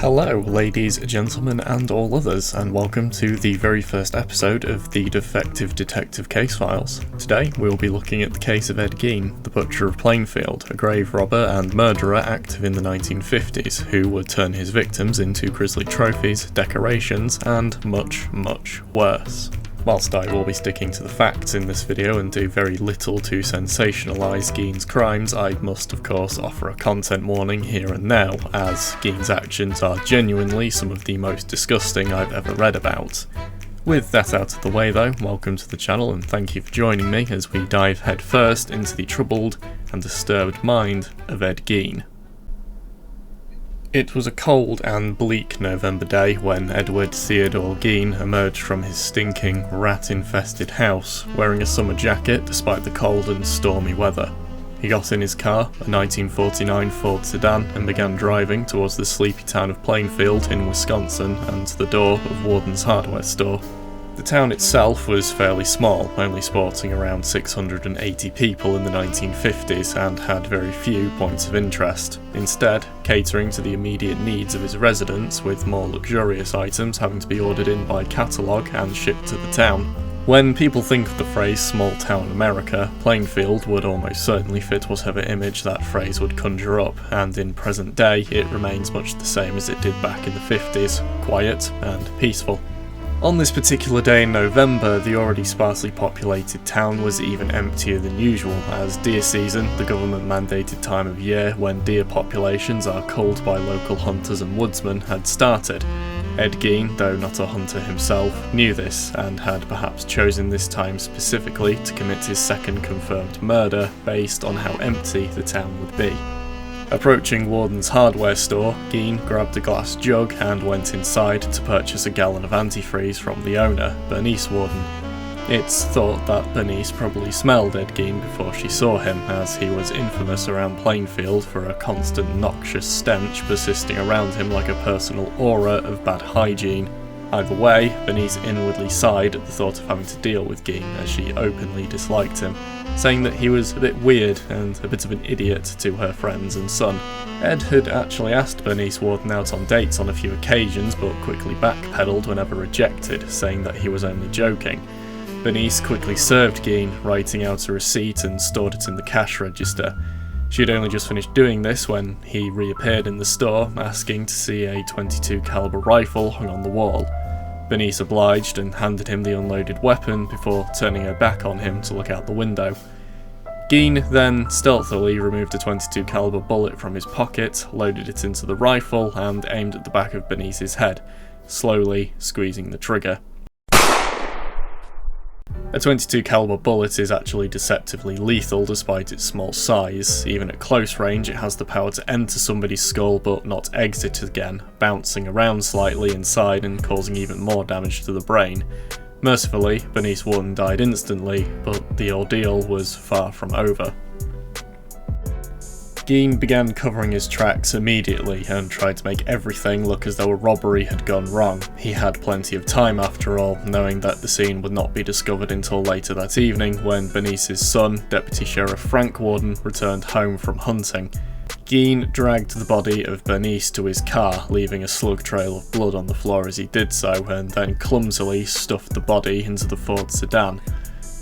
Hello, ladies, gentlemen, and all others, and welcome to the very first episode of the Defective Detective Case Files. Today, we'll be looking at the case of Ed Gein, the Butcher of Plainfield, a grave robber and murderer active in the 1950s, who would turn his victims into grisly trophies, decorations, and much, much worse. Whilst I will be sticking to the facts in this video and do very little to sensationalise Gein's crimes, I must of course offer a content warning here and now, as Gein's actions are genuinely some of the most disgusting I've ever read about. With that out of the way though, welcome to the channel and thank you for joining me as we dive headfirst into the troubled and disturbed mind of Ed Gein. It was a cold and bleak November day when Edward Theodore Gein emerged from his stinking, rat-infested house, wearing a summer jacket despite the cold and stormy weather. He got in his car, a 1949 Ford sedan, and began driving towards the sleepy town of Plainfield in Wisconsin and to the door of Warden's hardware store. The town itself was fairly small, only sporting around 680 people in the 1950s and had very few points of interest, instead catering to the immediate needs of its residents, with more luxurious items having to be ordered in by catalogue and shipped to the town. When people think of the phrase small town America, Plainfield would almost certainly fit whatever image that phrase would conjure up, and in present day it remains much the same as it did back in the 50s, quiet and peaceful. On this particular day in November, the already sparsely populated town was even emptier than usual, as deer season, the government-mandated time of year when deer populations are culled by local hunters and woodsmen, had started. Ed Gein, though not a hunter himself, knew this, and had perhaps chosen this time specifically to commit his second confirmed murder based on how empty the town would be. Approaching Warden's hardware store, Gein grabbed a glass jug and went inside to purchase a gallon of antifreeze from the owner, Bernice Warden. It's thought that Bernice probably smelled Ed Gein before she saw him, as he was infamous around Plainfield for a constant noxious stench persisting around him like a personal aura of bad hygiene. Either way, Bernice inwardly sighed at the thought of having to deal with Gein, as she openly disliked him, saying that he was a bit weird and a bit of an idiot to her friends and son. Ed had actually asked Bernice Warden out on dates on a few occasions, but quickly backpedaled whenever rejected, saying that he was only joking. Bernice quickly served Gein, writing out a receipt and stored it in the cash register. She had only just finished doing this when he reappeared in the store, asking to see a .22 caliber rifle hung on the wall. Bernice obliged and handed him the unloaded weapon before turning her back on him to look out the window. Gein then stealthily removed a .22 caliber bullet from his pocket, loaded it into the rifle and aimed at the back of Bernice's head, slowly squeezing the trigger. A .22 caliber bullet is actually deceptively lethal despite its small size. Even at close range it has the power to enter somebody's skull but not exit again, bouncing around slightly inside and causing even more damage to the brain. Mercifully, Bernice Warden died instantly, but the ordeal was far from over. Gein began covering his tracks immediately and tried to make everything look as though a robbery had gone wrong. He had plenty of time after all, knowing that the scene would not be discovered until later that evening when Bernice's son, Deputy Sheriff Frank Warden, returned home from hunting. Gein dragged the body of Bernice to his car, leaving a slug trail of blood on the floor as he did so, and then clumsily stuffed the body into the Ford sedan.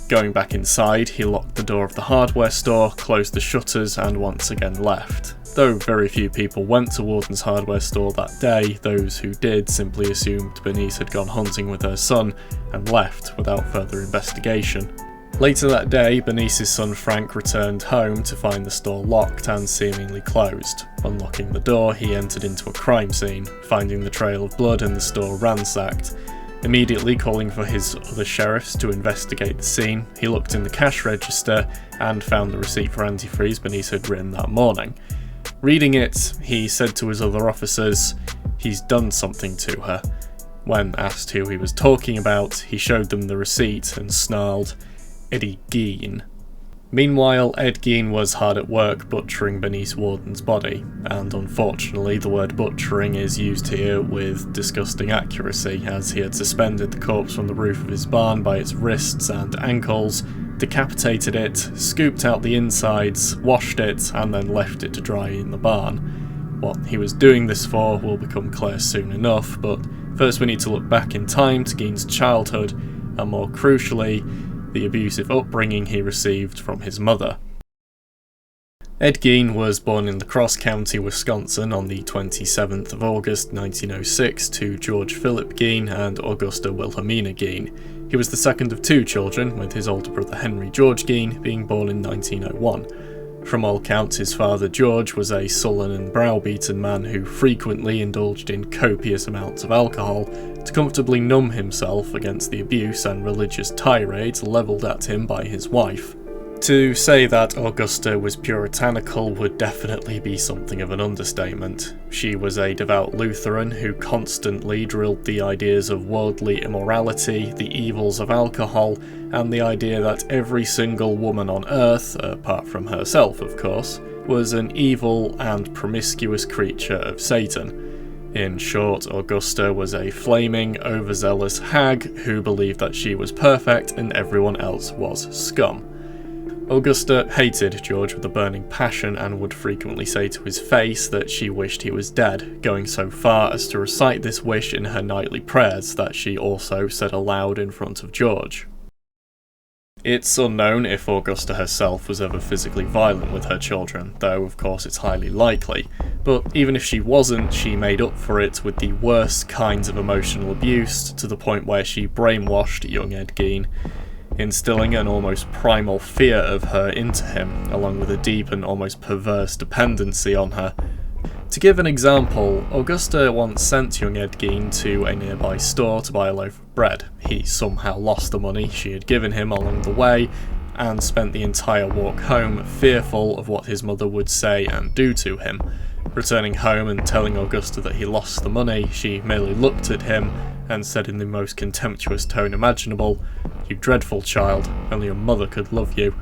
Going back inside, he locked the door of the hardware store, closed the shutters, and once again left. Though very few people went to Warden's hardware store that day, those who did simply assumed Bernice had gone hunting with her son and left without further investigation. Later that day, Bernice's son Frank returned home to find the store locked and seemingly closed. Unlocking the door, he entered into a crime scene, finding the trail of blood and the store ransacked. Immediately calling for his other sheriffs to investigate the scene, he looked in the cash register and found the receipt for antifreeze Bernice had written that morning. Reading it, he said to his other officers, "He's done something to her." When asked who he was talking about, he showed them the receipt and snarled, "Eddie Gein." Meanwhile, Ed Gein was hard at work butchering Bernice Warden's body, and unfortunately the word butchering is used here with disgusting accuracy, as he had suspended the corpse from the roof of his barn by its wrists and ankles, decapitated it, scooped out the insides, washed it, and then left it to dry in the barn. What he was doing this for will become clear soon enough, but first we need to look back in time to Gein's childhood, and more crucially, the abusive upbringing he received from his mother. Ed Gein was born in La Crosse County, Wisconsin on the 27th of August 1906 to George Philip Gein and Augusta Wilhelmina Gein. He was the second of two children, with his older brother Henry George Gein being born in 1901. From all accounts, his father George was a sullen and browbeaten man who frequently indulged in copious amounts of alcohol to comfortably numb himself against the abuse and religious tirades levelled at him by his wife. To say that Augusta was puritanical would definitely be something of an understatement. She was a devout Lutheran who constantly drilled the ideas of worldly immorality, the evils of alcohol, and the idea that every single woman on earth, apart from herself of course, was an evil and promiscuous creature of Satan. In short, Augusta was a flaming, overzealous hag who believed that she was perfect and everyone else was scum. Augusta hated George with a burning passion and would frequently say to his face that she wished he was dead, going so far as to recite this wish in her nightly prayers that she also said aloud in front of George. It's unknown if Augusta herself was ever physically violent with her children, though of course it's highly likely, but even if she wasn't, she made up for it with the worst kinds of emotional abuse, to the point where she brainwashed young Ed Gein, instilling an almost primal fear of her into him, along with a deep and almost perverse dependency on her. To give an example, Augusta once sent young Ed Gein to a nearby store to buy a loaf of bread. He somehow lost the money she had given him along the way, and spent the entire walk home fearful of what his mother would say and do to him. Returning home and telling Augusta that he lost the money, she merely looked at him and said in the most contemptuous tone imaginable, "You dreadful child, only your mother could love you."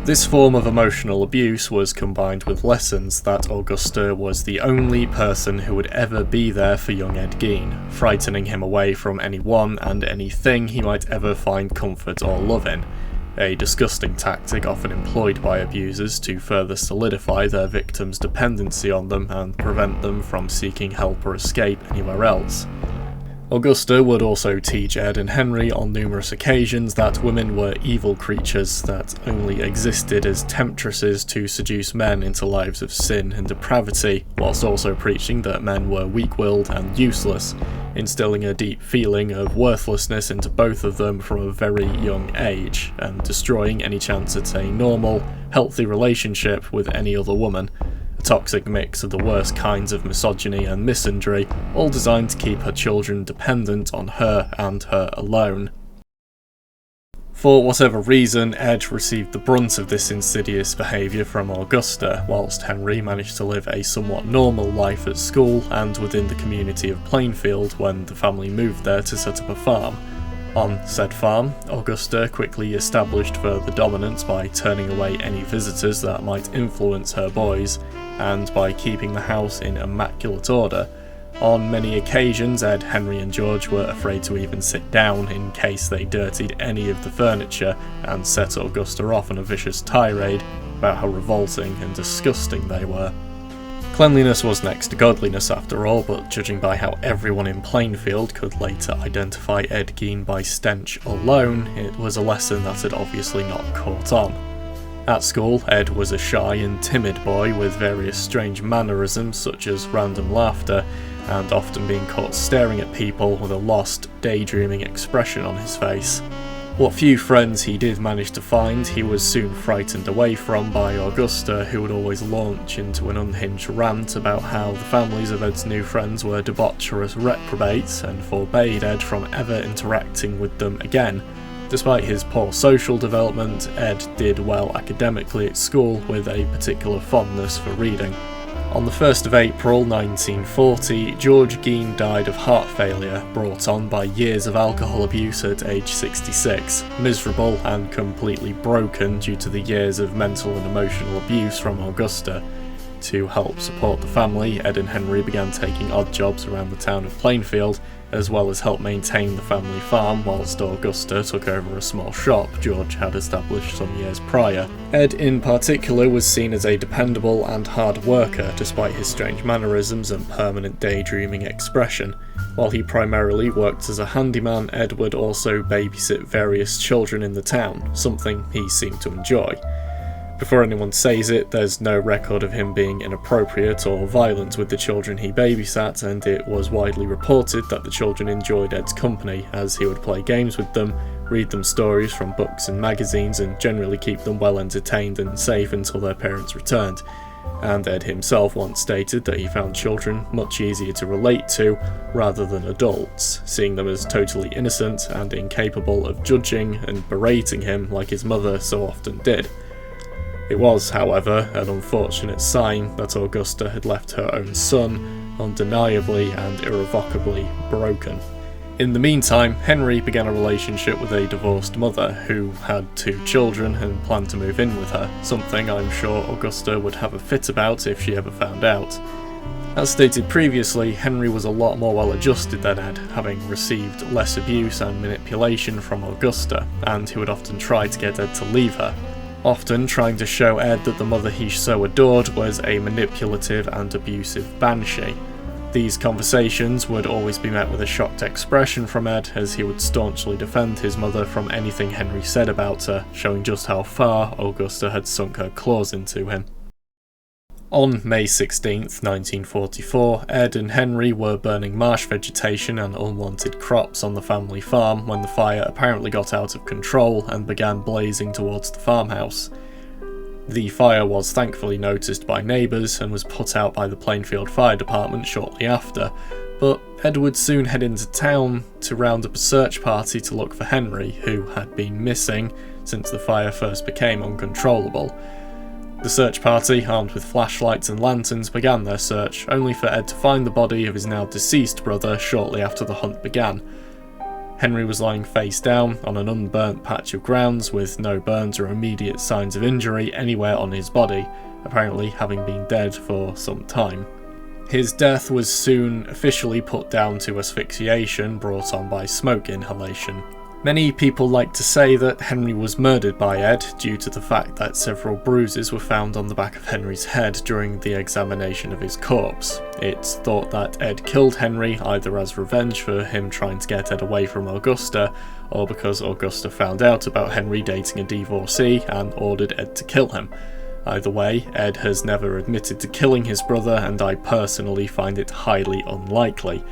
This form of emotional abuse was combined with lessons that Augusta was the only person who would ever be there for young Ed Gein, frightening him away from anyone and anything he might ever find comfort or love in. A disgusting tactic often employed by abusers to further solidify their victims' dependency on them and prevent them from seeking help or escape anywhere else. Augusta would also teach Ed and Henry on numerous occasions that women were evil creatures that only existed as temptresses to seduce men into lives of sin and depravity, whilst also preaching that men were weak-willed and useless, instilling a deep feeling of worthlessness into both of them from a very young age, and destroying any chance at a normal, healthy relationship with any other woman. A toxic mix of the worst kinds of misogyny and misandry, all designed to keep her children dependent on her and her alone. For whatever reason, Ed received the brunt of this insidious behaviour from Augusta, whilst Henry managed to live a somewhat normal life at school and within the community of Plainfield when the family moved there to set up a farm. On said farm, Augusta quickly established further dominance by turning away any visitors that might influence her boys, and by keeping the house in immaculate order. On many occasions, Ed, Henry and George were afraid to even sit down in case they dirtied any of the furniture and set Augusta off on a vicious tirade about how revolting and disgusting they were. Cleanliness was next to godliness after all, but judging by how everyone in Plainfield could later identify Ed Gein by stench alone, it was a lesson that had obviously not caught on. At school, Ed was a shy and timid boy with various strange mannerisms such as random laughter, and often being caught staring at people with a lost, daydreaming expression on his face. What few friends he did manage to find, he was soon frightened away from by Augusta, who would always launch into an unhinged rant about how the families of Ed's new friends were debaucherous reprobates and forbade Ed from ever interacting with them again. Despite his poor social development, Ed did well academically at school with a particular fondness for reading. On the 1st of April 1940, George Gein died of heart failure brought on by years of alcohol abuse at age 66, miserable and completely broken due to the years of mental and emotional abuse from Augusta. To help support the family, Ed and Henry began taking odd jobs around the town of Plainfield, as well as help maintain the family farm whilst Augusta took over a small shop George had established some years prior. Ed in particular was seen as a dependable and hard worker despite his strange mannerisms and permanent daydreaming expression. While he primarily worked as a handyman, Ed would also babysit various children in the town, something he seemed to enjoy. Before anyone says it, there's no record of him being inappropriate or violent with the children he babysat, and it was widely reported that the children enjoyed Ed's company, as he would play games with them, read them stories from books and magazines, and generally keep them well entertained and safe until their parents returned. And Ed himself once stated that he found children much easier to relate to rather than adults, seeing them as totally innocent and incapable of judging and berating him like his mother so often did. It was, however, an unfortunate sign that Augusta had left her own son undeniably and irrevocably broken. In the meantime, Henry began a relationship with a divorced mother who had 2 children and planned to move in with her, something I'm sure Augusta would have a fit about if she ever found out. As stated previously, Henry was a lot more well adjusted than Ed, having received less abuse and manipulation from Augusta, and he would often try to get Ed to leave her, often trying to show Ed that the mother he so adored was a manipulative and abusive banshee. These conversations would always be met with a shocked expression from Ed, as he would staunchly defend his mother from anything Henry said about her, showing just how far Augusta had sunk her claws into him. On May 16th, 1944, Ed and Henry were burning marsh vegetation and unwanted crops on the family farm when the fire apparently got out of control and began blazing towards the farmhouse. The fire was thankfully noticed by neighbours and was put out by the Plainfield Fire Department shortly after, but Ed would soon head into town to round up a search party to look for Henry, who had been missing since the fire first became uncontrollable. The search party, armed with flashlights and lanterns, began their search, only for Ed to find the body of his now deceased brother shortly after the hunt began. Henry was lying face down on an unburnt patch of grounds with no burns or immediate signs of injury anywhere on his body, apparently having been dead for some time. His death was soon officially put down to asphyxiation brought on by smoke inhalation. Many people like to say that Henry was murdered by Ed due to the fact that several bruises were found on the back of Henry's head during the examination of his corpse. It's thought that Ed killed Henry either as revenge for him trying to get Ed away from Augusta, or because Augusta found out about Henry dating a divorcee and ordered Ed to kill him. Either way, Ed has never admitted to killing his brother, and I personally find it highly unlikely.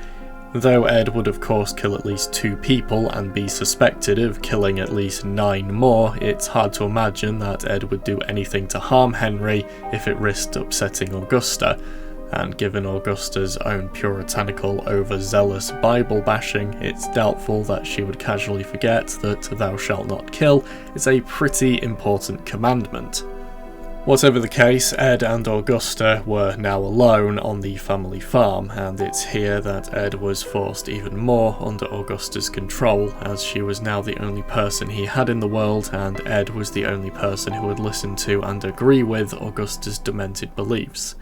Though Ed would of course kill at least 2 people and be suspected of killing at least 9 more, it's hard to imagine that Ed would do anything to harm Henry if it risked upsetting Augusta, and given Augusta's own puritanical, overzealous Bible bashing, it's doubtful that she would casually forget that "thou shalt not kill" is a pretty important commandment. Whatever the case, Ed and Augusta were now alone on the family farm, and it's here that Ed was forced even more under Augusta's control, as she was now the only person he had in the world, and Ed was the only person who would listen to and agree with Augusta's demented beliefs.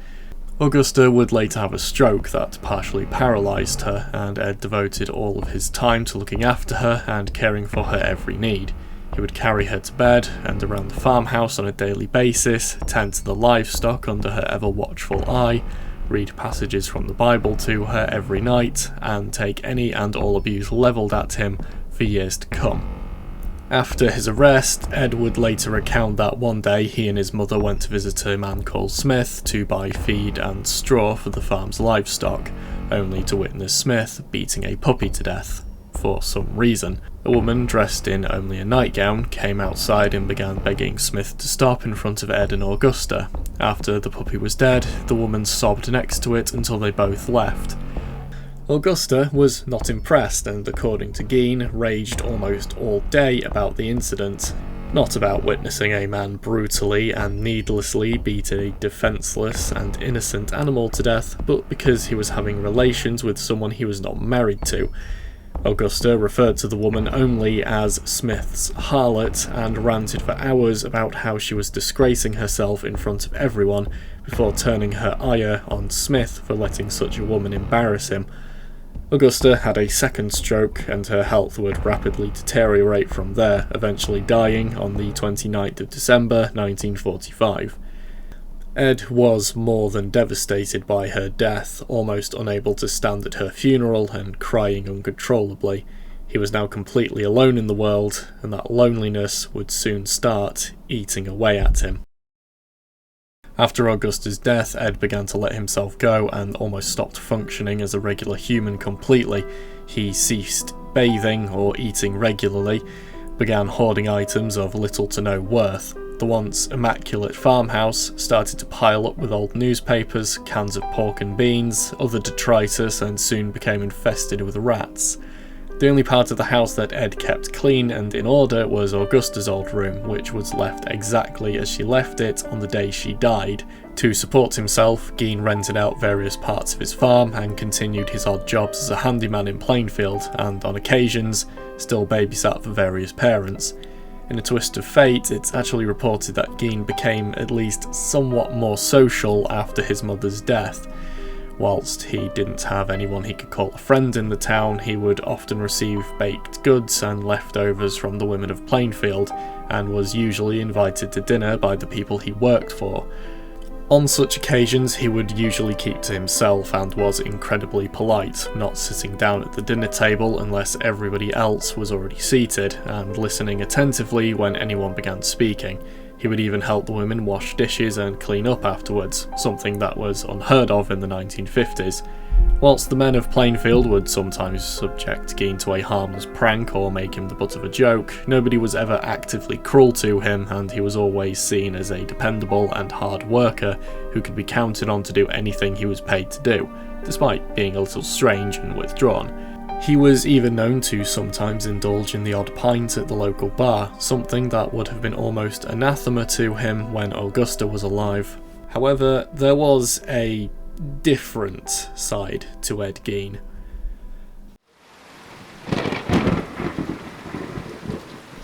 Augusta would later have a stroke that partially paralysed her, and Ed devoted all of his time to looking after her and caring for her every need. He would carry her to bed and around the farmhouse on a daily basis, tend to the livestock under her ever-watchful eye, read passages from the Bible to her every night, and take any and all abuse levelled at him for years to come. After his arrest, Ed would later recount that one day he and his mother went to visit a man called Smith to buy feed and straw for the farm's livestock, only to witness Smith beating a puppy to death. For some reason, a woman dressed in only a nightgown came outside and began begging Smith to stop in front of Ed and Augusta. After the puppy was dead, the woman sobbed next to it until they both left. Augusta was not impressed and, according to Gein, raged almost all day about the incident. Not about witnessing a man brutally and needlessly beat a defenceless and innocent animal to death, but because he was having relations with someone he was not married to. Augusta referred to the woman only as Smith's harlot and ranted for hours about how she was disgracing herself in front of everyone before turning her ire on Smith for letting such a woman embarrass him. Augusta had a second stroke and her health would rapidly deteriorate from there, eventually dying on the 29th of December 1945. Ed was more than devastated by her death, almost unable to stand at her funeral and crying uncontrollably. He was now completely alone in the world, and that loneliness would soon start eating away at him. After Augusta's death, Ed began to let himself go and almost stopped functioning as a regular human completely. He ceased bathing or eating regularly, began hoarding items of little to no worth. The once immaculate farmhouse started to pile up with old newspapers, cans of pork and beans, other detritus, and soon became infested with rats. The only part of the house that Ed kept clean and in order was Augusta's old room, which was left exactly as she left it on the day she died. To support himself, Gein rented out various parts of his farm and continued his odd jobs as a handyman in Plainfield, and on occasions, still babysat for various parents. In a twist of fate, it's actually reported that Gein became at least somewhat more social after his mother's death. Whilst he didn't have anyone he could call a friend in the town, he would often receive baked goods and leftovers from the women of Plainfield, and was usually invited to dinner by the people he worked for. On such occasions, he would usually keep to himself and was incredibly polite, not sitting down at the dinner table unless everybody else was already seated, and listening attentively when anyone began speaking. He would even help the women wash dishes and clean up afterwards, something that was unheard of in the 1950s. Whilst the men of Plainfield would sometimes subject Gein to a harmless prank or make him the butt of a joke, nobody was ever actively cruel to him, and he was always seen as a dependable and hard worker who could be counted on to do anything he was paid to do, despite being a little strange and withdrawn. He was even known to sometimes indulge in the odd pint at the local bar, something that would have been almost anathema to him when Augusta was alive. However, there was a different side to Ed Gein.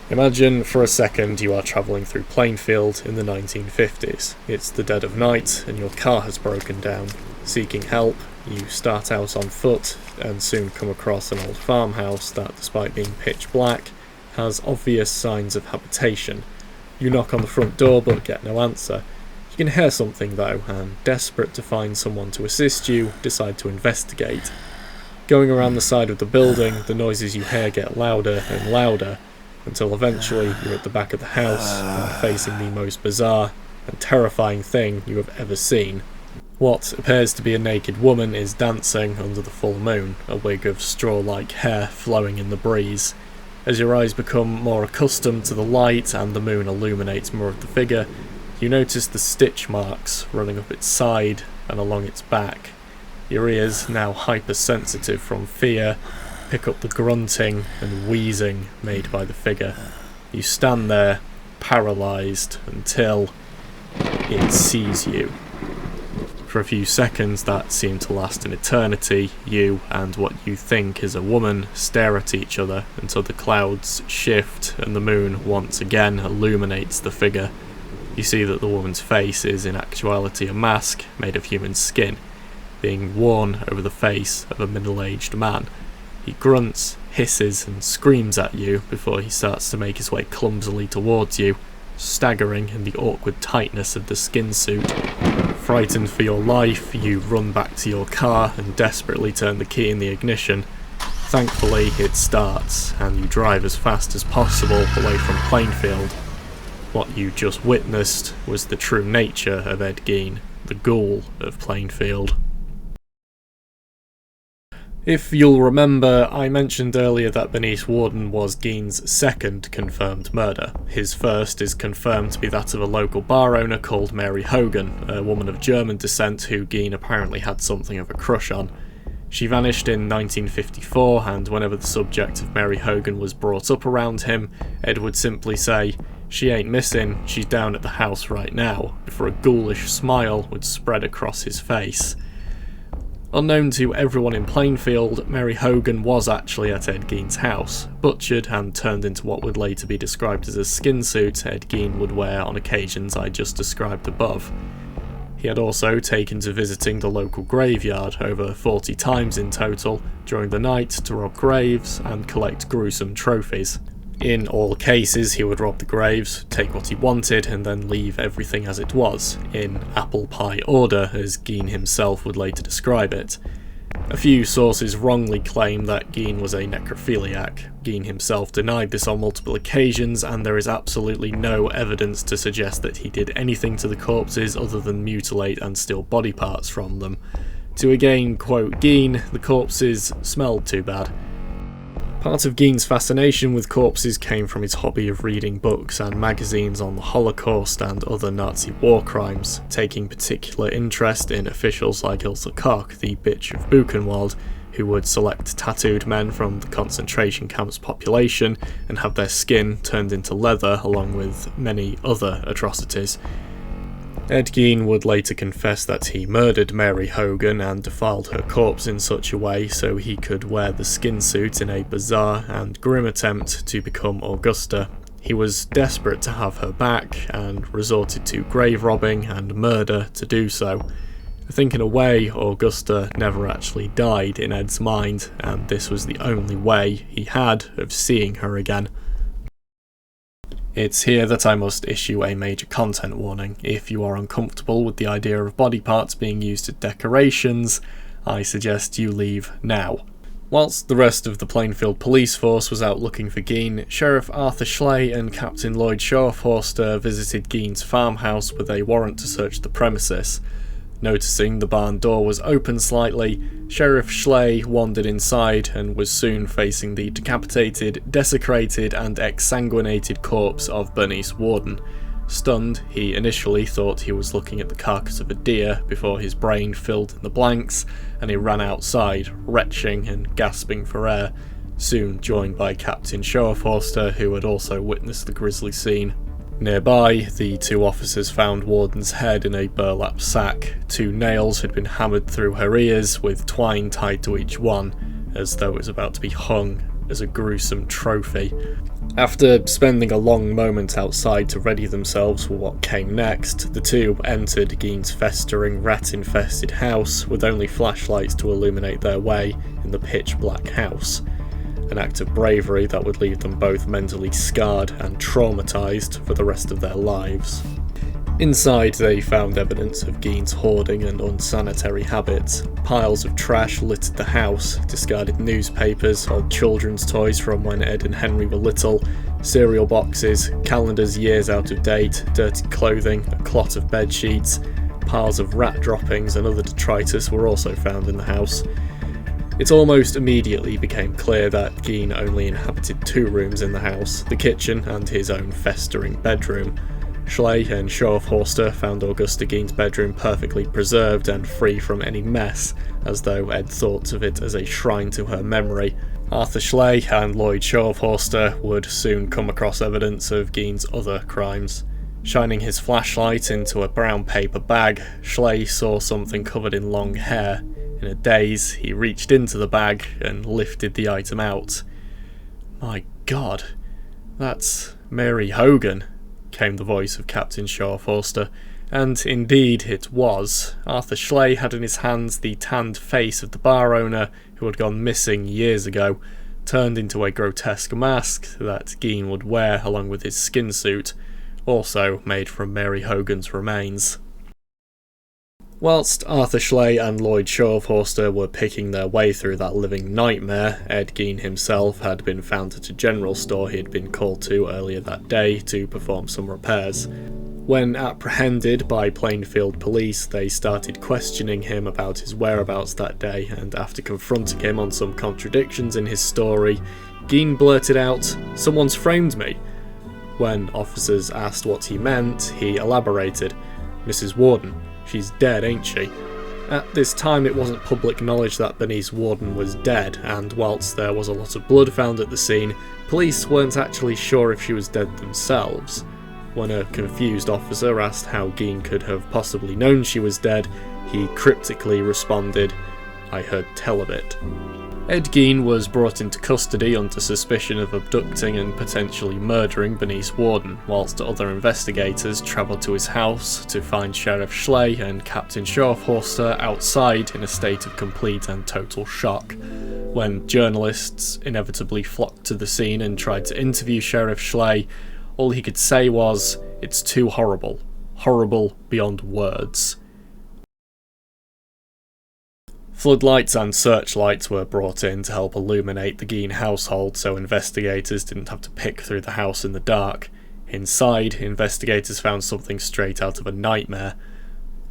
Imagine for a second you are travelling through Plainfield in the 1950s. It's the dead of night and your car has broken down. Seeking help, you start out on foot and soon come across an old farmhouse that, despite being pitch black, has obvious signs of habitation. You knock on the front door but get no answer. You can hear something though, and desperate to find someone to assist you, decide to investigate. Going around the side of the building, the noises you hear get louder and louder, until eventually you're at the back of the house and facing the most bizarre and terrifying thing you have ever seen. What appears to be a naked woman is dancing under the full moon, a wig of straw-like hair flowing in the breeze. As your eyes become more accustomed to the light and the moon illuminates more of the figure, you notice the stitch marks running up its side and along its back. Your ears, now hypersensitive from fear, pick up the grunting and wheezing made by the figure. You stand there, paralysed, until it sees you. For a few seconds that seem to last an eternity, you and what you think is a woman stare at each other until the clouds shift and the moon once again illuminates the figure. You see that the woman's face is in actuality a mask made of human skin, being worn over the face of a middle-aged man. He grunts, hisses and screams at you before he starts to make his way clumsily towards you, staggering in the awkward tightness of the skin suit. Frightened for your life, you run back to your car and desperately turn the key in the ignition. Thankfully, it starts, and you drive as fast as possible away from Plainfield. What you just witnessed was the true nature of Ed Gein, the ghoul of Plainfield. If you'll remember, I mentioned earlier that Bernice Worden was Gein's second confirmed murder. His first is confirmed to be that of a local bar owner called Mary Hogan, a woman of German descent who Gein apparently had something of a crush on. She vanished in 1954, and whenever the subject of Mary Hogan was brought up around him, Ed would simply say, "She ain't missing, she's down at the house right now," before a ghoulish smile would spread across his face. Unknown to everyone in Plainfield, Mary Hogan was actually at Ed Gein's house, butchered and turned into what would later be described as a skin suit Ed Gein would wear on occasions I just described above. He had also taken to visiting the local graveyard over 40 times in total during the night to rob graves and collect gruesome trophies. In all cases, he would rob the graves, take what he wanted, and then leave everything as it was, in apple pie order, as Gein himself would later describe it. A few sources wrongly claim that Gein was a necrophiliac. Gein himself denied this on multiple occasions, and there is absolutely no evidence to suggest that he did anything to the corpses other than mutilate and steal body parts from them. To again quote Gein, the corpses smelled too bad. Part of Gein's fascination with corpses came from his hobby of reading books and magazines on the Holocaust and other Nazi war crimes, taking particular interest in officials like Ilse Koch, the bitch of Buchenwald, who would select tattooed men from the concentration camp's population and have their skin turned into leather, along with many other atrocities. Ed Gein would later confess that he murdered Mary Hogan and defiled her corpse in such a way so he could wear the skin suit in a bizarre and grim attempt to become Augusta. He was desperate to have her back and resorted to grave robbing and murder to do so. I think in a way Augusta never actually died in Ed's mind, and this was the only way he had of seeing her again. It's here that I must issue a major content warning. If you are uncomfortable with the idea of body parts being used as decorations, I suggest you leave now. Whilst the rest of the Plainfield police force was out looking for Gein, Sheriff Arthur Schley and Captain Lloyd Schorfhorster visited Gein's farmhouse with a warrant to search the premises. Noticing the barn door was open slightly, Sheriff Schley wandered inside and was soon facing the decapitated, desecrated and exsanguinated corpse of Bernice Worden. Stunned, he initially thought he was looking at the carcass of a deer before his brain filled in the blanks and he ran outside, retching and gasping for air, soon joined by Captain Schorfhorster, who had also witnessed the grisly scene. Nearby, the two officers found Warden's head in a burlap sack. 2 nails had been hammered through her ears, with twine tied to each one, as though it was about to be hung as a gruesome trophy. After spending a long moment outside to ready themselves for what came next, the two entered Gein's festering, rat-infested house, with only flashlights to illuminate their way in the pitch-black house. An act of bravery that would leave them both mentally scarred and traumatised for the rest of their lives. Inside, they found evidence of Gein's hoarding and unsanitary habits. Piles of trash littered the house, discarded newspapers, old children's toys from when Ed and Henry were little, cereal boxes, calendars years out of date, dirty clothing, a clot of bed sheets. Piles of rat droppings and other detritus were also found in the house. It almost immediately became clear that Gein only inhabited 2 rooms in the house, the kitchen and his own festering bedroom. Schley and Schorfhorster found Augusta Gein's bedroom perfectly preserved and free from any mess, as though Ed thought of it as a shrine to her memory. Arthur Schley and Lloyd Schorfhorster would soon come across evidence of Gein's other crimes. Shining his flashlight into a brown paper bag, Schley saw something covered in long hair. In a daze, he reached into the bag and lifted the item out. "My God, that's Mary Hogan," came the voice of Captain Schorfhorster, and indeed it was. Arthur Schley had in his hands the tanned face of the bar owner who had gone missing years ago, turned into a grotesque mask that Gein would wear along with his skin suit, also made from Mary Hogan's remains. Whilst Arthur Schley and Lloyd Schorfhorster were picking their way through that living nightmare, Ed Gein himself had been found at a general store he had been called to earlier that day to perform some repairs. When apprehended by Plainfield police, they started questioning him about his whereabouts that day, and after confronting him on some contradictions in his story, Gein blurted out, "Someone's framed me." When officers asked what he meant, he elaborated, "Mrs. Worden. She's dead, ain't she?" At this time it wasn't public knowledge that Bernice Worden was dead, and whilst there was a lot of blood found at the scene, police weren't actually sure if she was dead themselves. When a confused officer asked how Gein could have possibly known she was dead, he cryptically responded, "I heard tell of it." Ed Gein was brought into custody under suspicion of abducting and potentially murdering Bernice Worden, whilst other investigators travelled to his house to find Sheriff Schley and Captain Schorfhorster outside in a state of complete and total shock. When journalists inevitably flocked to the scene and tried to interview Sheriff Schley, all he could say was, "It's too horrible. Horrible beyond words." Floodlights and searchlights were brought in to help illuminate the Gein household so investigators didn't have to pick through the house in the dark. Inside, investigators found something straight out of a nightmare.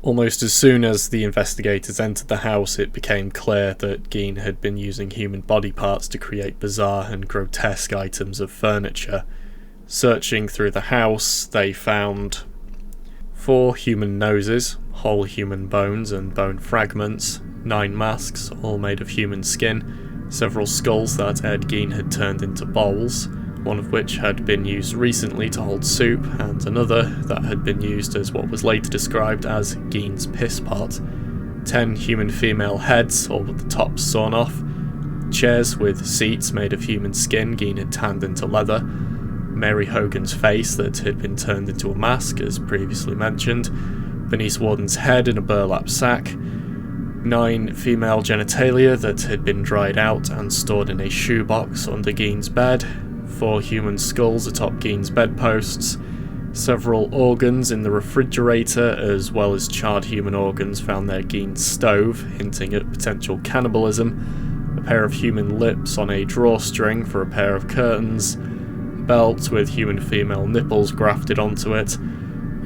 Almost as soon as the investigators entered the house, it became clear that Gein had been using human body parts to create bizarre and grotesque items of furniture. Searching through the house, they found 4 human noses, whole human bones and bone fragments, 9 masks, all made of human skin, several skulls that Ed Gein had turned into bowls, one of which had been used recently to hold soup, and another that had been used as what was later described as Gein's piss pot, 10 human female heads, all with the tops sawn off, chairs with seats made of human skin Gein had tanned into leather, Mary Hogan's face that had been turned into a mask, as previously mentioned, Bernice Worden's head in a burlap sack, 9 female genitalia that had been dried out and stored in a shoebox under Gein's bed, 4 human skulls atop Gein's bedposts, several organs in the refrigerator, as well as charred human organs found near Gein's stove, hinting at potential cannibalism, a pair of human lips on a drawstring for a pair of curtains, belt with human female nipples grafted onto it,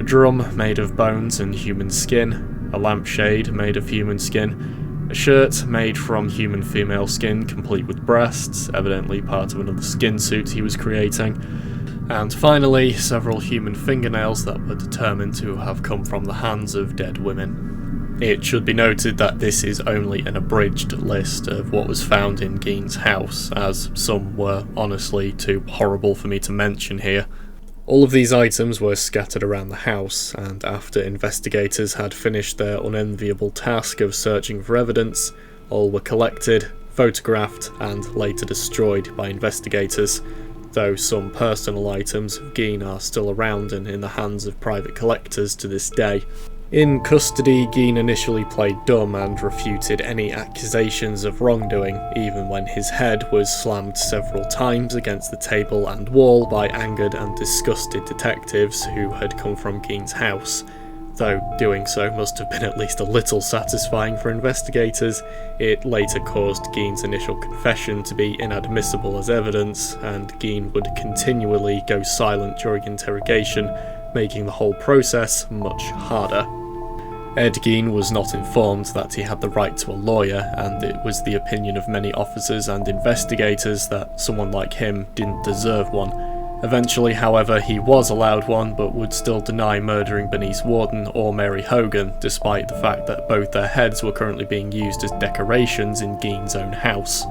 a drum made of bones and human skin, a lampshade made of human skin, a shirt made from human female skin complete with breasts, evidently part of another skin suit he was creating, and finally several human fingernails that were determined to have come from the hands of dead women. It should be noted that this is only an abridged list of what was found in Gein's house, as some were honestly too horrible for me to mention here. All of these items were scattered around the house, and after investigators had finished their unenviable task of searching for evidence, all were collected, photographed, and later destroyed by investigators, though some personal items of Gein are still around and in the hands of private collectors to this day. In custody, Gein initially played dumb and refuted any accusations of wrongdoing, even when his head was slammed several times against the table and wall by angered and disgusted detectives who had come from Gein's house. Though doing so must have been at least a little satisfying for investigators, it later caused Gein's initial confession to be inadmissible as evidence, and Gein would continually go silent during interrogation, making the whole process much harder. Ed Gein was not informed that he had the right to a lawyer, and it was the opinion of many officers and investigators that someone like him didn't deserve one. Eventually, however, he was allowed one, but would still deny murdering Bernice Worden or Mary Hogan, despite the fact that both their heads were currently being used as decorations in Gein's own house.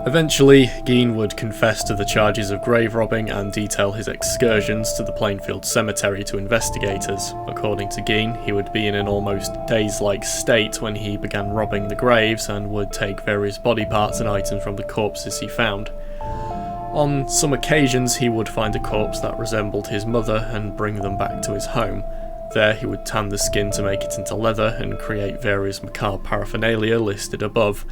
Eventually, Gein would confess to the charges of grave robbing and detail his excursions to the Plainfield cemetery to investigators. According to Gein, he would be in an almost daze-like state when he began robbing the graves and would take various body parts and items from the corpses he found. On some occasions, he would find a corpse that resembled his mother and bring them back to his home. There, he would tan the skin to make it into leather and create various macabre paraphernalia listed above.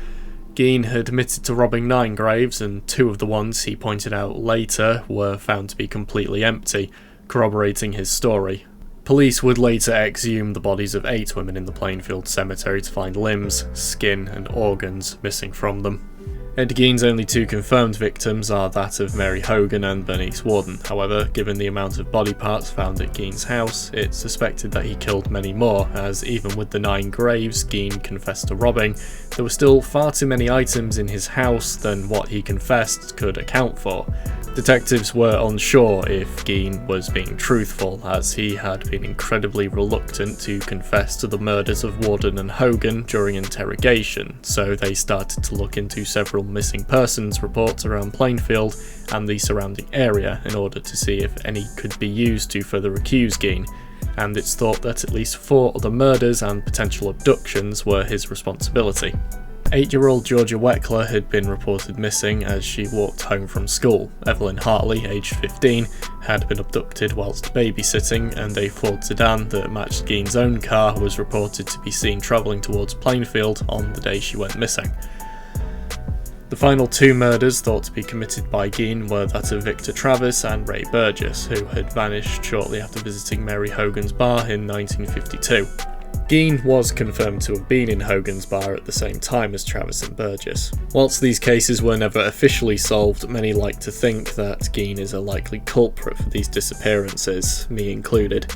Gein had admitted to robbing 9 graves, and 2 of the ones he pointed out later were found to be completely empty, corroborating his story. Police would later exhume the bodies of 8 women in the Plainfield cemetery to find limbs, skin, and organs missing from them. Ed Gein's only 2 confirmed victims are that of Mary Hogan and Bernice Worden. However, given the amount of body parts found at Gein's house, it's suspected that he killed many more, as even with the 9 graves Gein confessed to robbing, there were still far too many items in his house than what he confessed could account for. Detectives were unsure if Gein was being truthful, as he had been incredibly reluctant to confess to the murders of Worden and Hogan during interrogation, so they started to look into several missing persons reports around Plainfield and the surrounding area in order to see if any could be used to further accuse Gein, and it's thought that at least 4 other murders and potential abductions were his responsibility. 8-year-old Georgia Weckler had been reported missing as she walked home from school. Evelyn Hartley, aged 15, had been abducted whilst babysitting, and a Ford sedan that matched Gein's own car was reported to be seen travelling towards Plainfield on the day she went missing. The final two murders thought to be committed by Gein were that of Victor Travis and Ray Burgess, who had vanished shortly after visiting Mary Hogan's bar in 1952. Gein was confirmed to have been in Hogan's bar at the same time as Travis and Burgess. Whilst these cases were never officially solved, many like to think that Gein is a likely culprit for these disappearances, me included.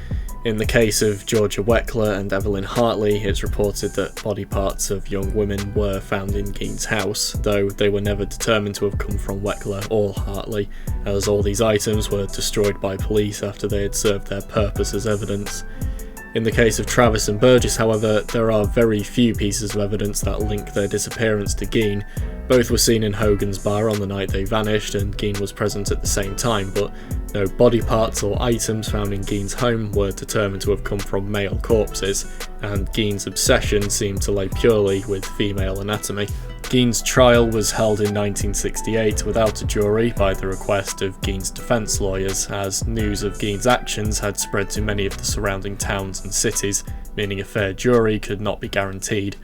In the case of Georgia Weckler and Evelyn Hartley, it's reported that body parts of young women were found in Gein's house, though they were never determined to have come from Weckler or Hartley, as all these items were destroyed by police after they had served their purpose as evidence. In the case of Travis and Burgess, however, there are very few pieces of evidence that link their disappearance to Gein. Both were seen in Hogan's bar on the night they vanished, and Gein was present at the same time, but no body parts or items found in Gein's home were determined to have come from male corpses, and Gein's obsession seemed to lay purely with female anatomy. Gein's trial was held in 1968 without a jury by the request of Gein's defence lawyers, as news of Gein's actions had spread to many of the surrounding towns and cities, meaning a fair jury could not be guaranteed.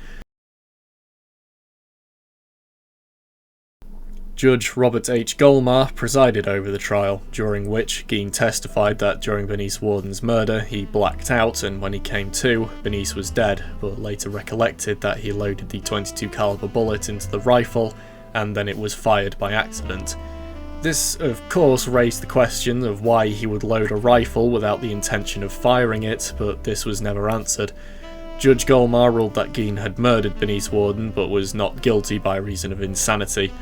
Judge Robert H. Golmar presided over the trial, during which Gein testified that during Bernice Worden's murder he blacked out, and when he came to, Bernice was dead, but later recollected that he loaded the .22 caliber bullet into the rifle and then it was fired by accident. This, of course, raised the question of why he would load a rifle without the intention of firing it, but this was never answered. Judge Golmar ruled that Gein had murdered Bernice Worden but was not guilty by reason of insanity.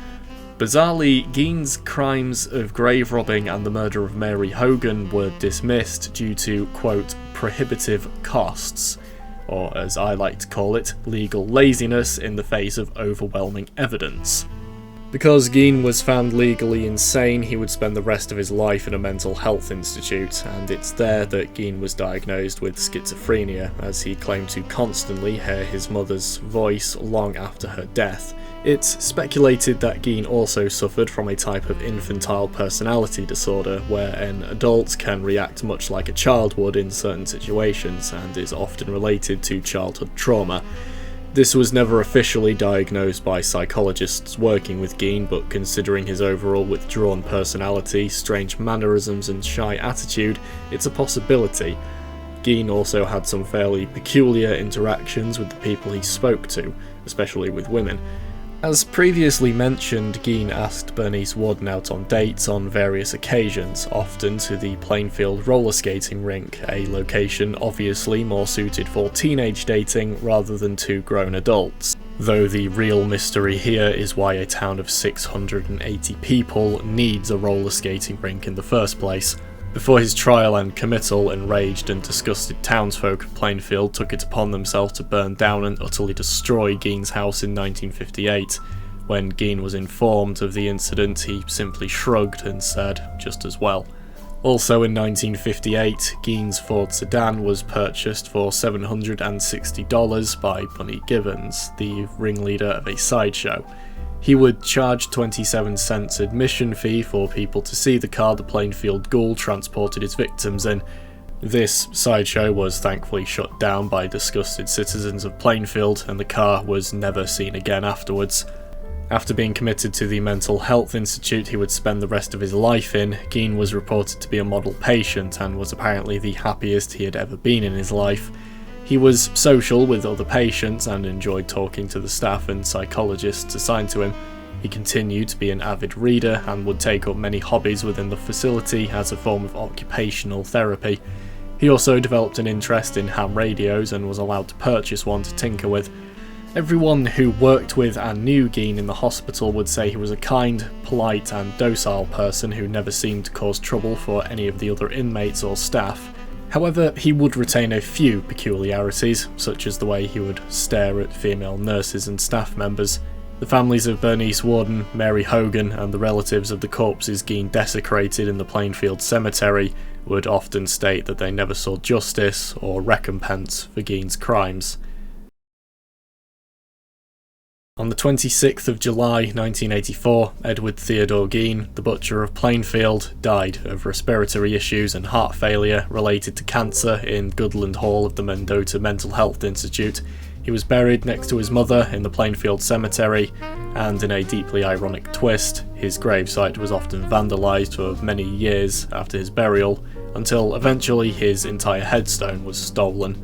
Bizarrely, Gein's crimes of grave robbing and the murder of Mary Hogan were dismissed due to, quote, prohibitive costs, or as I like to call it, legal laziness in the face of overwhelming evidence. Because Gein was found legally insane, he would spend the rest of his life in a mental health institute, and it's there that Gein was diagnosed with schizophrenia, as he claimed to constantly hear his mother's voice long after her death. It's speculated that Gein also suffered from a type of infantile personality disorder, where an adult can react much like a child would in certain situations, and is often related to childhood trauma. This was never officially diagnosed by psychologists working with Gein, but considering his overall withdrawn personality, strange mannerisms and shy attitude, it's a possibility. Gein also had some fairly peculiar interactions with the people he spoke to, especially with women. As previously mentioned, Gein asked Bernice Worden out on dates on various occasions, often to the Plainfield roller skating rink, a location obviously more suited for teenage dating rather than two grown adults. Though the real mystery here is why a town of 680 people needs a roller skating rink in the first place. Before his trial and committal, enraged and disgusted townsfolk of Plainfield took it upon themselves to burn down and utterly destroy Gein's house in 1958. When Gein was informed of the incident, he simply shrugged and said, just as well. Also in 1958, Gein's Ford sedan was purchased for $760 by Bunny Gibbons, the ringleader of a sideshow. He would charge 27 cents admission fee for people to see the car the Plainfield Ghoul transported his victims in. This sideshow was thankfully shut down by disgusted citizens of Plainfield, and the car was never seen again afterwards. After being committed to the mental health institute he would spend the rest of his life in, Gein was reported to be a model patient and was apparently the happiest he had ever been in his life. He was social with other patients and enjoyed talking to the staff and psychologists assigned to him. He continued to be an avid reader and would take up many hobbies within the facility as a form of occupational therapy. He also developed an interest in ham radios and was allowed to purchase one to tinker with. Everyone who worked with and knew Gein in the hospital would say he was a kind, polite and docile person who never seemed to cause trouble for any of the other inmates or staff. However, he would retain a few peculiarities, such as the way he would stare at female nurses and staff members. The families of Bernice Worden, Mary Hogan, and the relatives of the corpses Gein desecrated in the Plainfield Cemetery would often state that they never saw justice or recompense for Gein's crimes. On the 26th of July 1984, Edward Theodore Gein, the Butcher of Plainfield, died of respiratory issues and heart failure related to cancer in Goodland Hall of the Mendota Mental Health Institute. He was buried next to his mother in the Plainfield Cemetery, and in a deeply ironic twist, his gravesite was often vandalised for many years after his burial, until eventually his entire headstone was stolen.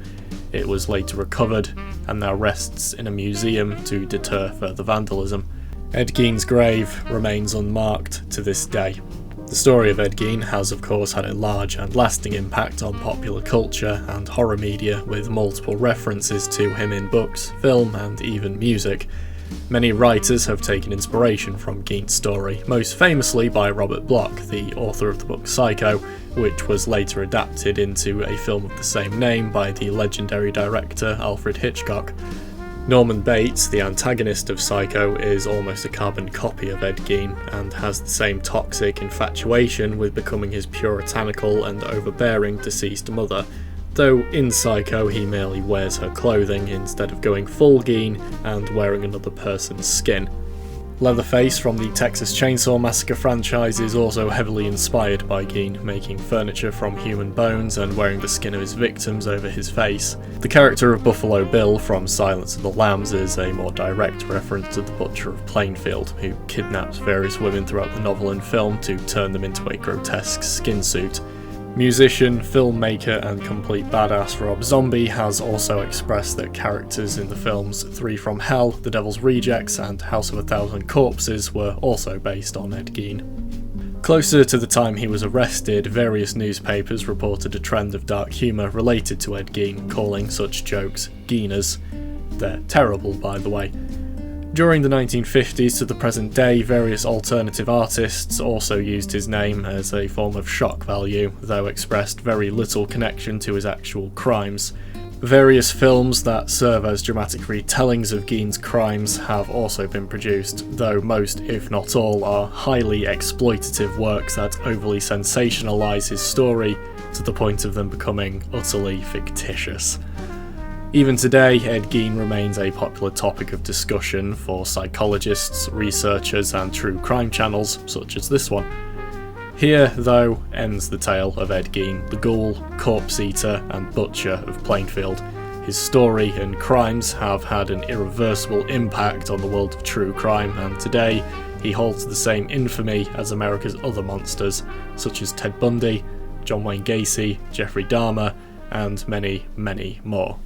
It was later recovered, and now rests in a museum to deter further vandalism. Ed Gein's grave remains unmarked to this day. The story of Ed Gein has of course had a large and lasting impact on popular culture and horror media, with multiple references to him in books, film and even music. Many writers have taken inspiration from Gein's story, most famously by Robert Bloch, the author of the book Psycho, which was later adapted into a film of the same name by the legendary director Alfred Hitchcock. Norman Bates, the antagonist of Psycho, is almost a carbon copy of Ed Gein and has the same toxic infatuation with becoming his puritanical and overbearing deceased mother, though in Psycho he merely wears her clothing instead of going full Gein and wearing another person's skin. Leatherface from the Texas Chainsaw Massacre franchise is also heavily inspired by Gein, making furniture from human bones and wearing the skin of his victims over his face. The character of Buffalo Bill from Silence of the Lambs is a more direct reference to the Butcher of Plainfield, who kidnaps various women throughout the novel and film to turn them into a grotesque skin suit. Musician, filmmaker and complete badass Rob Zombie has also expressed that characters in the films Three from Hell, The Devil's Rejects and House of a Thousand Corpses were also based on Ed Gein. Closer to the time he was arrested, various newspapers reported a trend of dark humour related to Ed Gein, calling such jokes Geiners. They're terrible, by the way. During the 1950s to the present day, various alternative artists also used his name as a form of shock value, though expressed very little connection to his actual crimes. Various films that serve as dramatic retellings of Gein's crimes have also been produced, though most, if not all, are highly exploitative works that overly sensationalise his story to the point of them becoming utterly fictitious. Even today, Ed Gein remains a popular topic of discussion for psychologists, researchers and true crime channels such as this one. Here, though, ends the tale of Ed Gein, the ghoul, corpse eater and butcher of Plainfield. His story and crimes have had an irreversible impact on the world of true crime, and today he holds the same infamy as America's other monsters, such as Ted Bundy, John Wayne Gacy, Jeffrey Dahmer, and many, many more.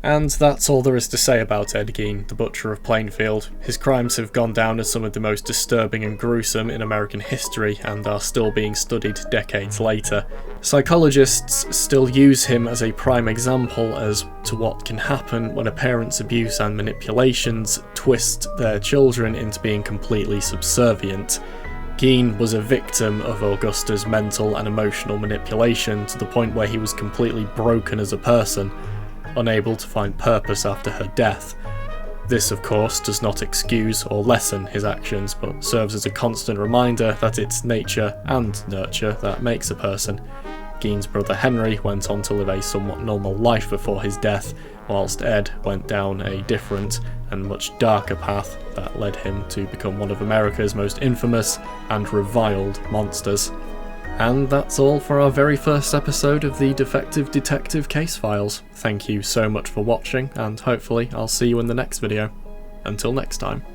And that's all there is to say about Ed Gein, the Butcher of Plainfield. His crimes have gone down as some of the most disturbing and gruesome in American history and are still being studied decades later. Psychologists still use him as a prime example as to what can happen when a parent's abuse and manipulations twist their children into being completely subservient. Gein was a victim of Augusta's mental and emotional manipulation to the point where he was completely broken as a person, unable to find purpose after her death. This, of course, does not excuse or lessen his actions, but serves as a constant reminder that it's nature and nurture that makes a person. Gein's brother Henry went on to live a somewhat normal life before his death, whilst Ed went down a different and much darker path that led him to become one of America's most infamous and reviled monsters. And that's all for our very first episode of the Defective Detective Case Files. Thank you so much for watching, and hopefully I'll see you in the next video. Until next time.